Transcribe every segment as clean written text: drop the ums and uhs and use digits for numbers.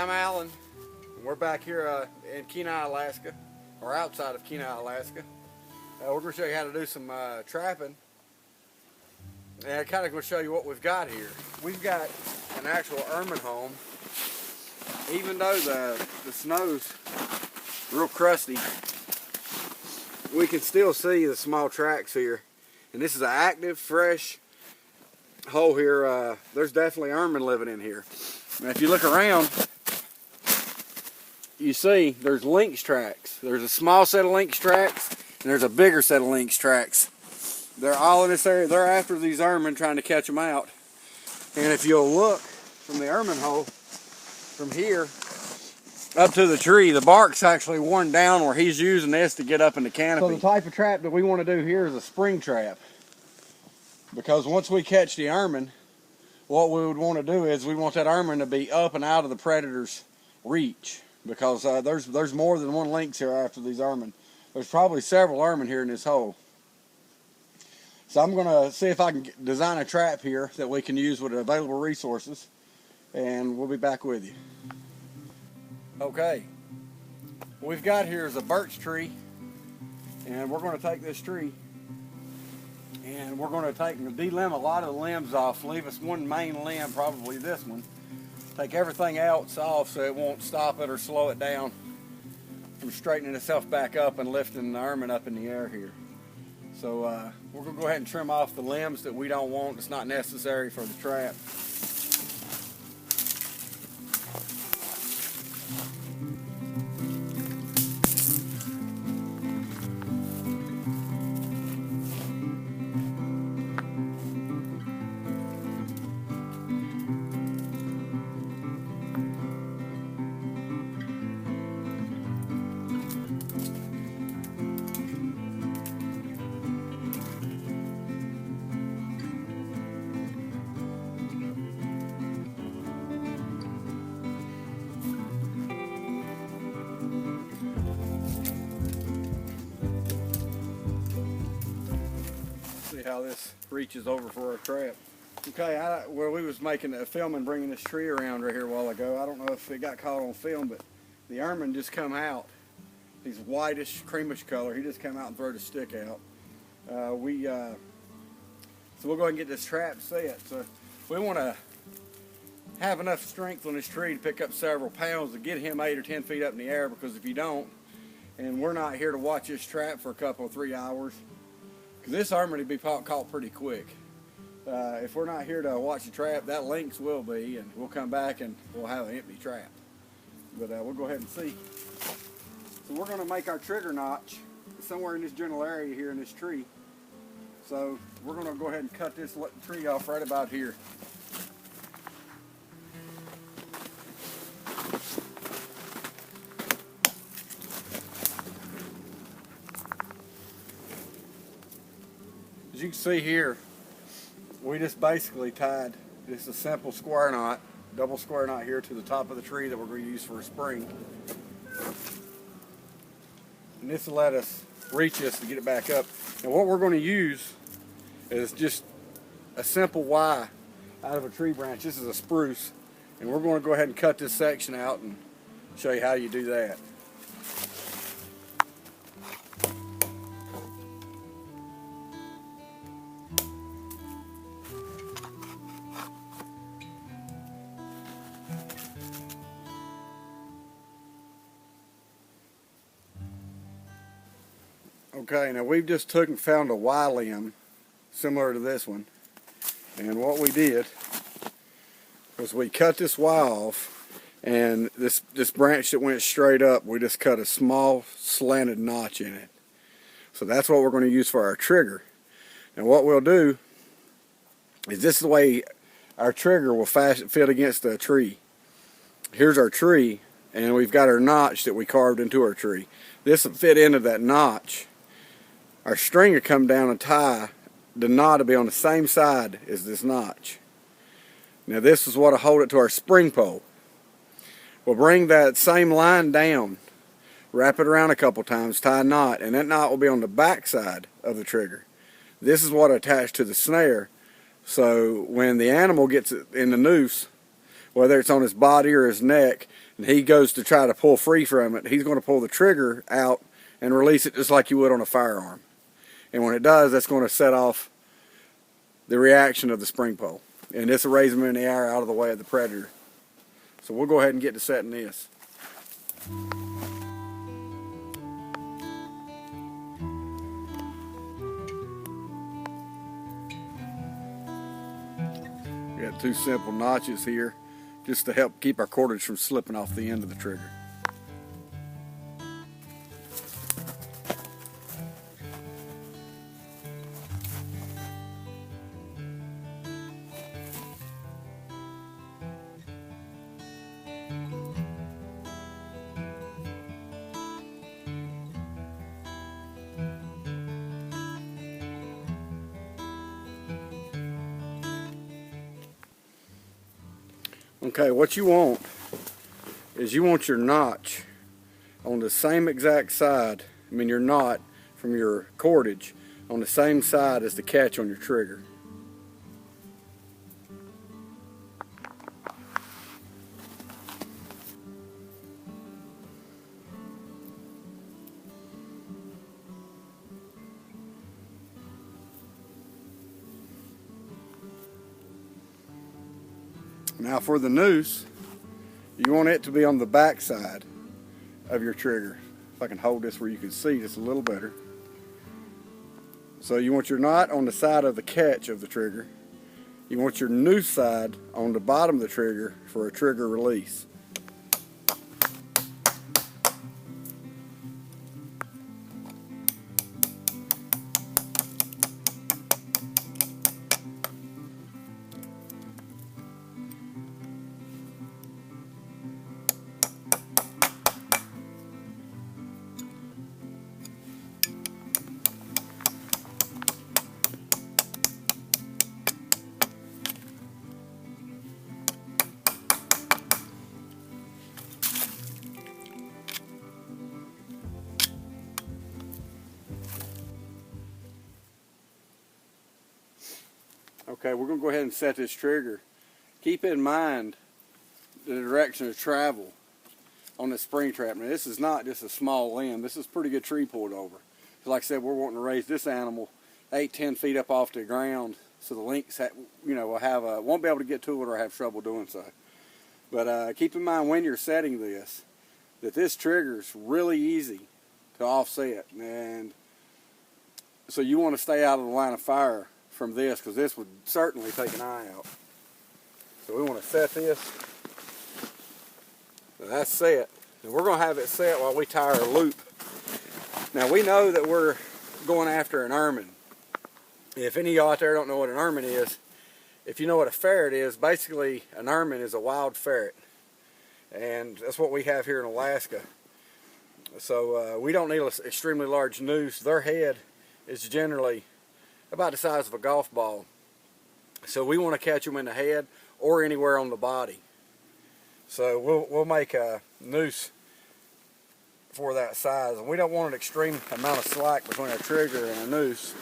I'm Alan, and we're back here in Kenai, Alaska, or outside of Kenai, Alaska. We're going to show you how to do some trapping, and I'm kind of going to show you what we've got here. We've got an actual ermine home. Even though the snow's real crusty, we can still see the small tracks here. And this is an active, fresh hole here. There's definitely ermine living in here. Now if you look around, you see there's lynx tracks. There's a small set of lynx tracks, and there's a bigger set of lynx tracks. They're all in this area. They're after these ermine, trying to catch them out. And if you'll look from the ermine hole, from here up to the tree, the bark's actually worn down where he's using this to get up in the canopy. So the type of trap that we want to do here is a spring trap. Because once we catch the ermine, what we would want to do is we want that ermine to be up and out of the predator's reach. Because there's more than one lynx here after these ermine. There's probably several ermine here in this hole. So I'm going to see if I can design a trap here that we can use with available resources. And we'll be back with you. Okay, what we've got here is a birch tree, and we're going to take this tree and we're going to de-limb a lot of the limbs off, leave us one main limb, probably this one. Take everything else off so it won't stop it or slow it down from straightening itself back up and lifting the ermine up in the air here. So we're going to go ahead and trim off the limbs that we don't want, it's not necessary for the trap. How this reaches over for our trap. Okay, well, we was making a film and bringing this tree around right here a while ago. I don't know if it got caught on film, but the ermine just come out. He's whitish, creamish color. He just come out and threw the stick out. So we'll go ahead and get this trap set. So we want to have enough strength on this tree to pick up several pounds to get him 8 or 10 feet up in the air, because if you don't, and we're not here to watch this trap for a couple or 3 hours, this ermine will be caught pretty quick. If we're not here to watch the trap, that lynx will be, and we'll come back and we'll have an empty trap. But we'll go ahead and see. So we're going to make our trigger notch somewhere in this general area here in this tree. So we're going to go ahead and cut this tree off right about here. As you can see here, we just basically tied just a simple square knot, double square knot here to the top of the tree that we're going to use for a spring. And this will let us reach this to get it back up. And what we're going to use is just a simple Y out of a tree branch. This is a spruce. And we're going to go ahead and cut this section out and show you how you do that. Okay, now we've just took and found a Y limb similar to this one, and what we did was we cut this Y off, and this branch that went straight up, we just cut a small slanted notch in it. So that's what we're going to use for our trigger. And what we'll do is, this is the way our trigger will fit against the tree. Here's our tree, and we've got our notch that we carved into our tree. This will fit into that notch. Our string will come down and tie the knot to be on the same side as this notch. Now this is what will hold it to our spring pole. We'll bring that same line down, wrap it around a couple times, tie a knot, and that knot will be on the back side of the trigger. This is what attached to the snare, so when the animal gets in the noose, whether it's on his body or his neck, and he goes to try to pull free from it, he's going to pull the trigger out and release it just like you would on a firearm. And when it does, that's going to set off the reaction of the spring pole. And this will raise them in the air out of the way of the predator. So we'll go ahead and get to setting this. We got two simple notches here just to help keep our cordage from slipping off the end of the trigger. Okay, what you want is you want your notch on the same exact side, your knot from your cordage on the same side as the catch on your trigger. Now for the noose, you want it to be on the back side of your trigger. If I can hold this where you can see just a little better. So you want your knot on the side of the catch of the trigger. You want your noose side on the bottom of the trigger for a trigger release. Okay, we're going to go ahead and set this trigger. Keep in mind the direction of travel on the spring trap. Now this is not just a small limb. This is pretty good tree pulled over. Like I said, we're wanting to raise this animal 8-10 feet up off the ground, so the lynx won't be able to get to it or have trouble doing so. But keep in mind when you're setting this, that this trigger is really easy to offset, and so you want to stay out of the line of fire from this, because this would certainly take an eye out. So we want to set this. So that's set. And we're going to have it set while we tie our loop. Now we know that we're going after an ermine. If any of y'all out there don't know what an ermine is, if you know what a ferret is, basically an ermine is a wild ferret. And that's what we have here in Alaska. So we don't need an extremely large noose. Their head is generally about the size of a golf ball. So we want to catch them in the head or anywhere on the body. So we'll make a noose for that size. And we don't want an extreme amount of slack between our trigger and our noose.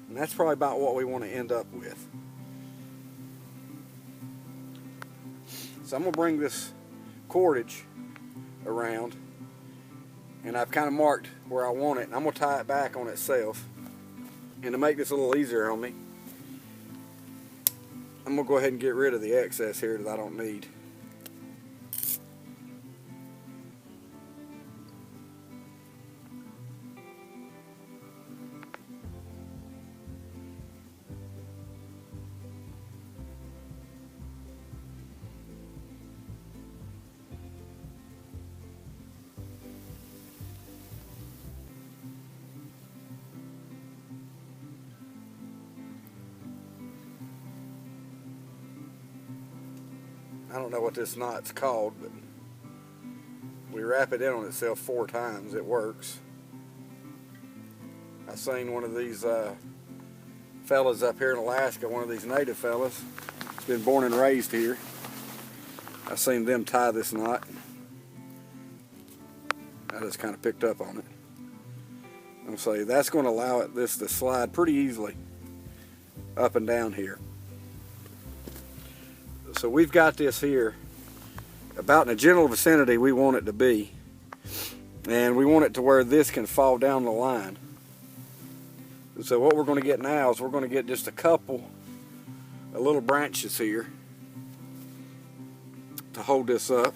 And that's probably about what we want to end up with. So I'm going to bring this cordage around, and I've kind of marked where I want it, and I'm going to tie it back on itself. And to make this a little easier on me, I'm going to go ahead and get rid of the excess here that I don't need. I don't know what this knot's called, but we wrap it in on itself 4 times. It works. I seen one of these fellas up here in Alaska, one of these native fellas. He's been born and raised here. I seen them tie this knot. I just kind of picked up on it. I'm going to say that's going to allow this to slide pretty easily up and down here. So we've got this here about in a general vicinity we want it to be, and we want it to where this can fall down the line. So what we're going to get now is we're going to get just a little branches here to hold this up.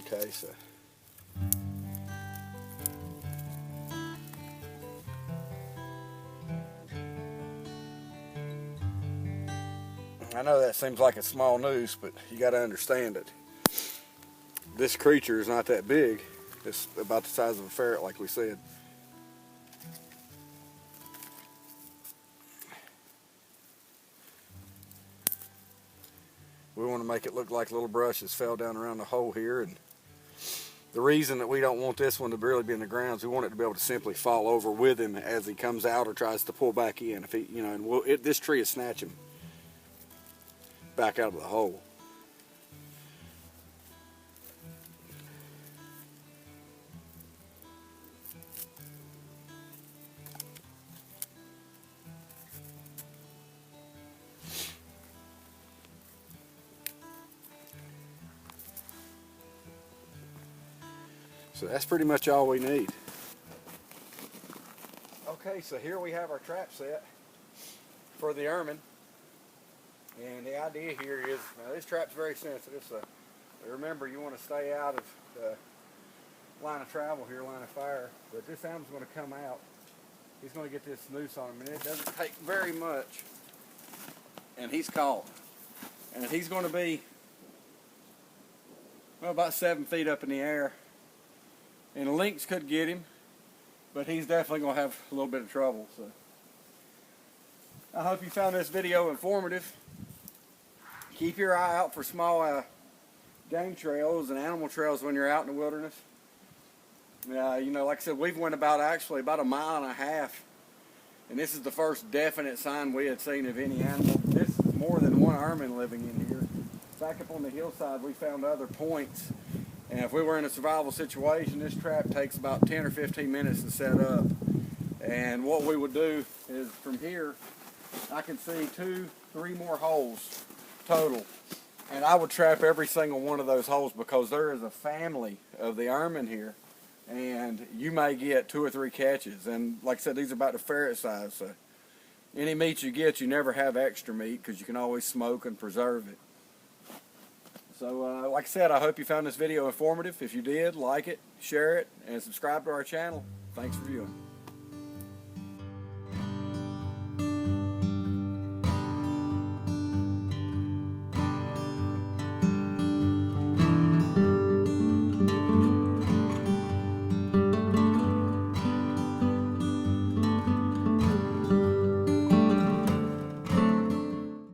Okay, so I know that seems like a small noose, but you got to understand it. This creature is not that big. It's about the size of a ferret, like we said. We want to make it look like little brushes fell down around the hole here, and the reason that we don't want this one to really be in the ground is we want it to be able to simply fall over with him as he comes out or tries to pull back in. If he, and this tree will snatch him back out of the hole. So that's pretty much all we need. Okay, so here we have our trap set for the ermine. And the idea here is, now this trap's very sensitive, so remember you want to stay out of the line of travel here, line of fire. But this animal's going to come out. He's going to get this noose on him, and it doesn't take very much. And he's caught. And he's going to be, well, about 7 feet up in the air. And the lynx could get him, but he's definitely going to have a little bit of trouble. So I hope you found this video informative. Keep your eye out for small game trails and animal trails when you're out in the wilderness. Like I said, we've went about a mile and a half, and this is the first definite sign we had seen of any animal. This is more than one ermine living in here. Back up on the hillside, we found other points. And if we were in a survival situation, this trap takes about 10 or 15 minutes to set up. And what we would do is from here, I can see 2, 3 more holes total. And I would trap every single one of those holes because there is a family of the ermine here. And you may get 2 or 3 catches. And like I said, these are about the ferret size. So any meat you get, you never have extra meat because you can always smoke and preserve it. So like I said, I hope you found this video informative. If you did, like it, share it, and subscribe to our channel. Thanks for viewing.